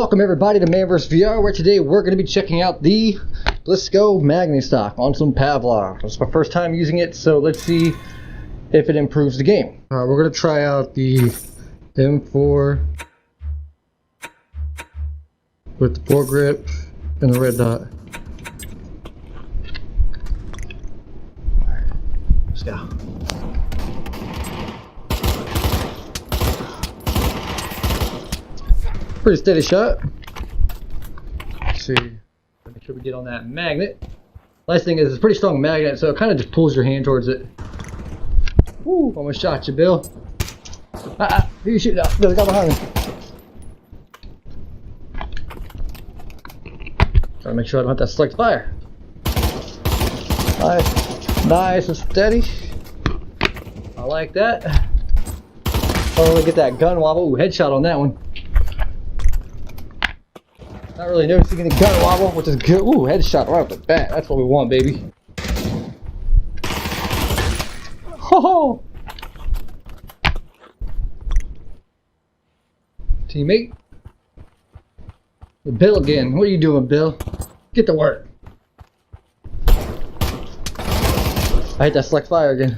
Welcome everybody to MANvsVR, where today we're going to be checking out the Glistco Magnistock on some Pavlov. It's my first time using it, so let's see if it improves the game. Alright, we're going to try out the M4 with the foregrip and the red dot. Alright, let's go. Pretty steady shot. Let's see. Make sure we get on that magnet. Nice thing is it's a pretty strong magnet, so it kind of just pulls your hand towards it. Woo! Almost shot you, Bill. Who you shooting at? There's a guy behind me. Trying to make sure I don't have that select fire. Nice and steady. I like that. Oh, look at that gun wobble. Ooh, headshot on that one. Not really noticing any gun wobble, which is good. Ooh, headshot right off the bat. That's what we want, baby. Ho ho! Teammate. Bill again. What are you doing, Bill? Get to work. I hit that select fire again.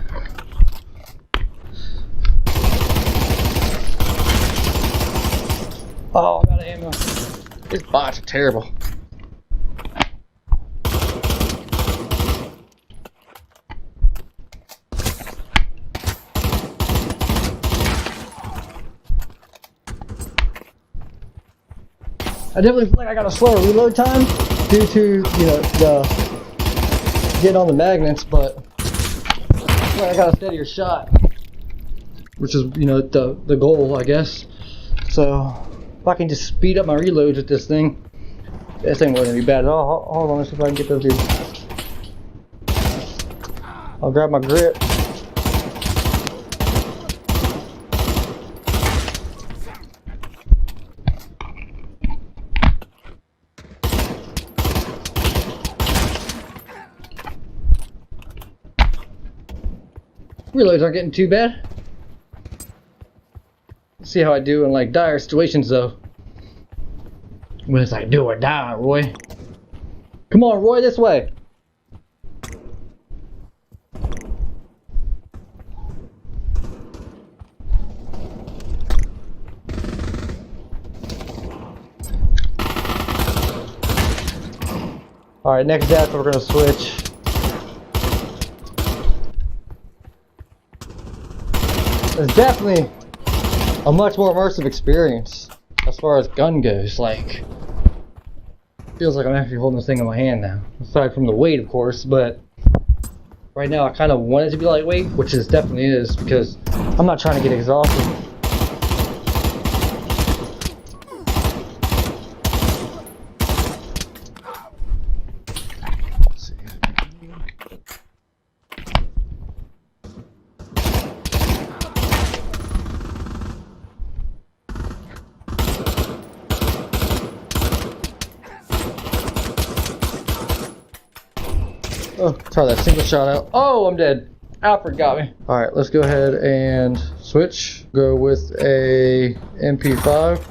Oh, I'm out of ammo. These bots are terrible. I definitely feel like I got a slower reload time due to, you know, the getting on the magnets, but I feel like I got a steadier shot, which is, you know, the goal, I guess. So if I can just speed up my reloads with this thing, this ain't gonna be bad at all. Hold on, let's see if I can get those dudes. I'll grab my grip. Reloads aren't getting too bad. See how I do in like dire situations though. When it's like do or die, Roy. Come on, Roy, this way. Alright, next death we're gonna switch. It's definitely a much more immersive experience as far as gun goes. Like, feels like I'm actually holding this thing in my hand now, aside from the weight, of course. But right now I kind of want it to be lightweight, which it definitely is, because I'm not trying to get exhausted. Oh, try that single shot out. Oh, I'm dead. Alfred got me. Alright, let's go ahead and switch. Go with a MP5.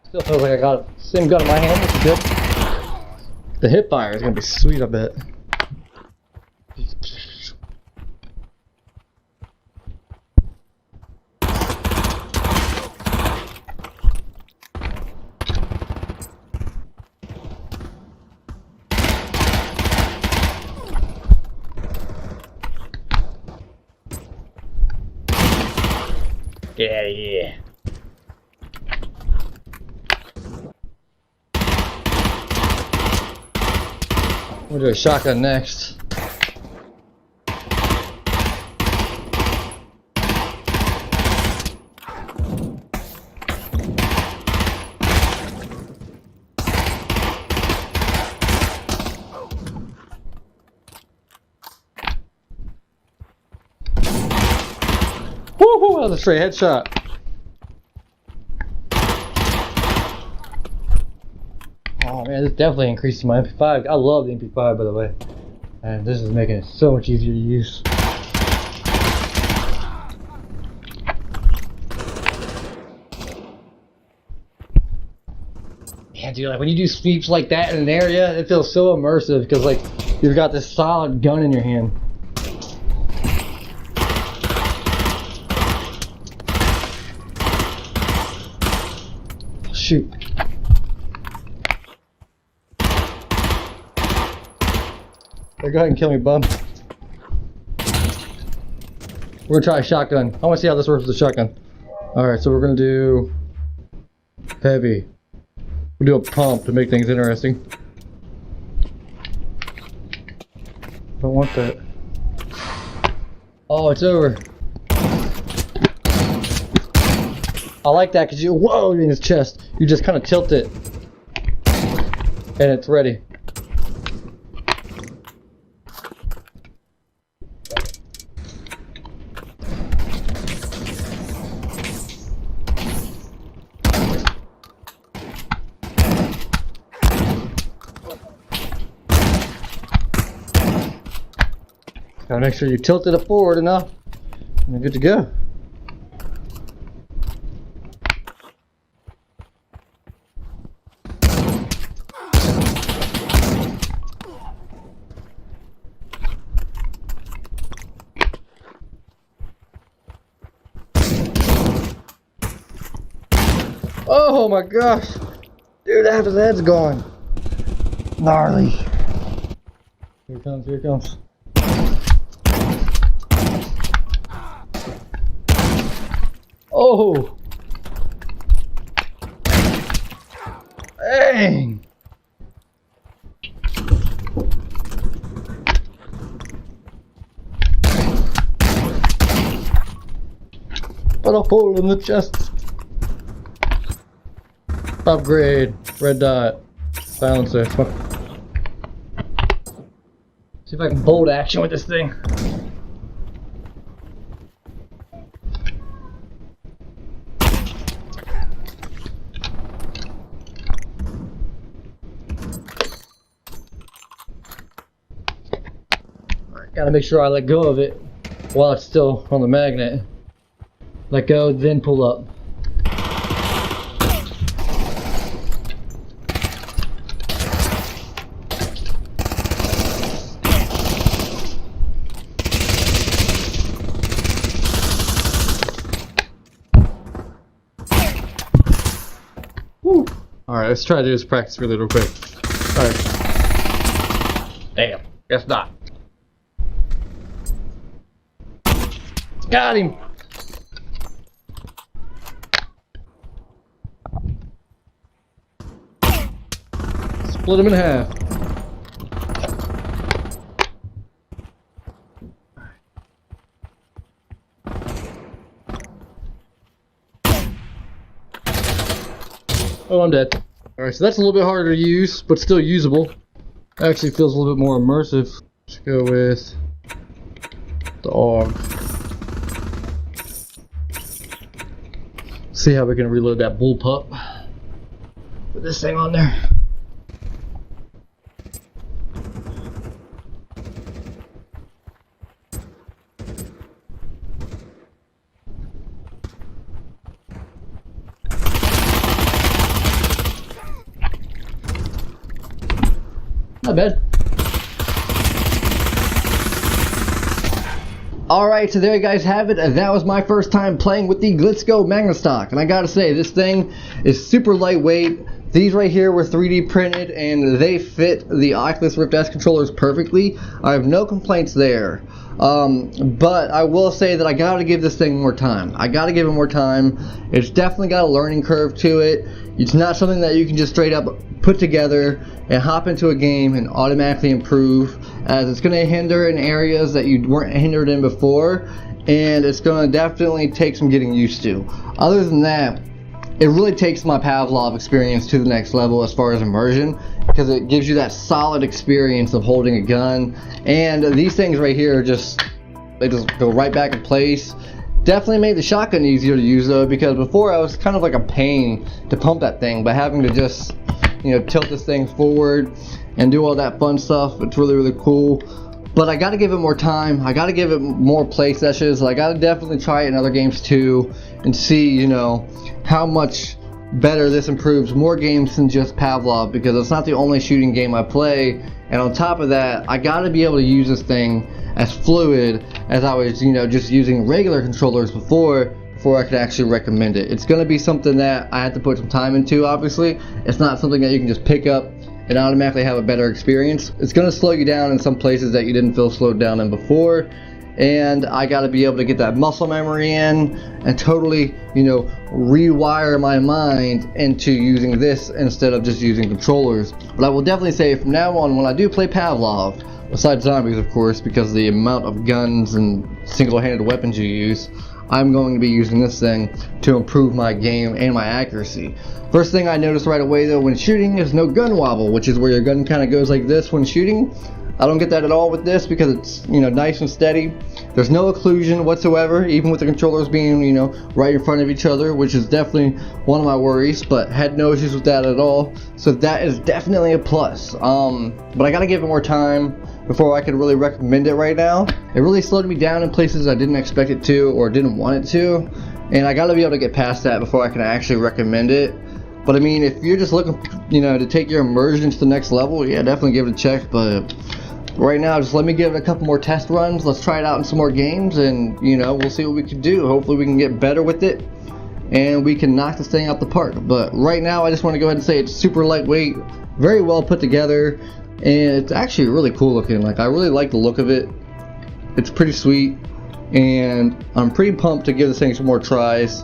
Still feels like I got the same gun in my hand, which is good. The hip fire is going to be sweet, I bet. Yeah. We'll do a shotgun next. Woohoo! That was a straight headshot. Oh man, this definitely increases my MP5. I love the MP5, by the way. And this is making it so much easier to use. man, dude, like when you do sweeps like that in an area, it feels so immersive because like you've got this solid gun in your hand. Shoot. Hey, go ahead and kill me, bub. We're gonna try a shotgun. I wanna see how this works with the shotgun. Alright, so we're gonna do heavy. We'll do a pump to make things interesting. Don't want that. Oh, it's over. I like that because you, whoa, in his chest. You just kind of tilt it. And it's ready. Gotta make sure you tilt it forward enough, and you're good to go. Oh my gosh! Dude, half his head's gone. Gnarly. Here it comes, here it comes. Oh! Dang! Put a hole in the chest. Upgrade. Red dot. Silencer. See if I can bolt action with this thing. Gotta make sure I let go of it while it's still on the magnet. Let go, then pull up. Woo. Alright, let's try to do this practice really real quick. Alright. Damn, guess not. Got him! Split him in half. Oh, I'm dead. Alright, so that's a little bit harder to use, but still usable. Actually feels a little bit more immersive. Let's go with the AUG. See how we can reload that bullpup. Put this thing on there. Not bad. Alright, so there you guys have it. That was my first time playing with the Glistco Magnistock. And I gotta say, this thing is super lightweight. These right here were 3D printed and they fit the Oculus Rift S controllers perfectly. I have no complaints there. But I will say that I gotta give this thing more time. I gotta give it more time. It's definitely got a learning curve to it. It's not something that you can just straight up put together and hop into a game and automatically improve, as it's going to hinder in areas that you weren't hindered in before, and it's going to definitely take some getting used to. Other than that, it really takes my Pavlov experience to the next level as far as immersion, because it gives you that solid experience of holding a gun. And these things right here they just go right back in place. Definitely made the shotgun easier to use though, because before I was kind of like a pain to pump that thing by having to just, you know, tilt this thing forward and do all that fun stuff. It's really, really cool. But I gotta give it more time. I gotta give it more play sessions. I gotta definitely try it in other games too and see, you know, how much better this improves more games than just Pavlov, because it's not the only shooting game I play. And on top of that, I gotta be able to use this thing as fluid as I was, just using regular controllers before I could actually recommend it. It's gonna be something that I have to put some time into, obviously. It's not something that you can just pick up and automatically have a better experience. It's gonna slow you down in some places that you didn't feel slowed down in before. And I gotta be able to get that muscle memory in and totally, rewire my mind into using this instead of just using controllers. But I will definitely say from now on, when I do play Pavlov, besides zombies of course, because of the amount of guns and single-handed weapons you use, I'm going to be using this thing to improve my game and my accuracy. First thing I noticed right away though when shooting is no gun wobble, which is where your gun kind of goes like this when shooting. I don't get that at all with this because it's nice and steady. There's no occlusion whatsoever, even with the controllers being right in front of each other, which is definitely one of my worries, but had no issues with that at all. So that is definitely a plus. But I gotta give it more time before I could really recommend it right now. It really slowed me down in places I didn't expect it to or didn't want it to, and I gotta be able to get past that before I can actually recommend it. But I mean, if you're just looking to take your immersion to the next level, yeah, definitely give it a check. But right now, just let me give it a couple more test runs. Let's try it out in some more games, and we'll see what we can do. Hopefully we can get better with it and we can knock this thing out the park. But right now I just want to go ahead and say it's super lightweight, very well put together, and it's actually really cool looking. Like, I really like the look of it. It's pretty sweet, and I'm pretty pumped to give this thing some more tries.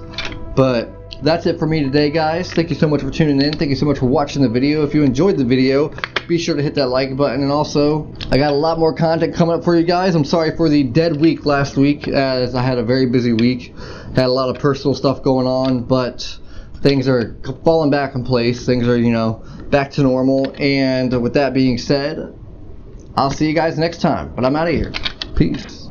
But that's it for me today, guys. Thank you so much for tuning in. Thank you so much for watching the video. If you enjoyed the video, be sure to hit that like button. And also, I got a lot more content coming up for you guys. I'm sorry for the dead week last week, as I had a very busy week. Had a lot of personal stuff going on, but things are falling back in place. Things are, back to normal. And with that being said, I'll see you guys next time. But I'm out of here. Peace.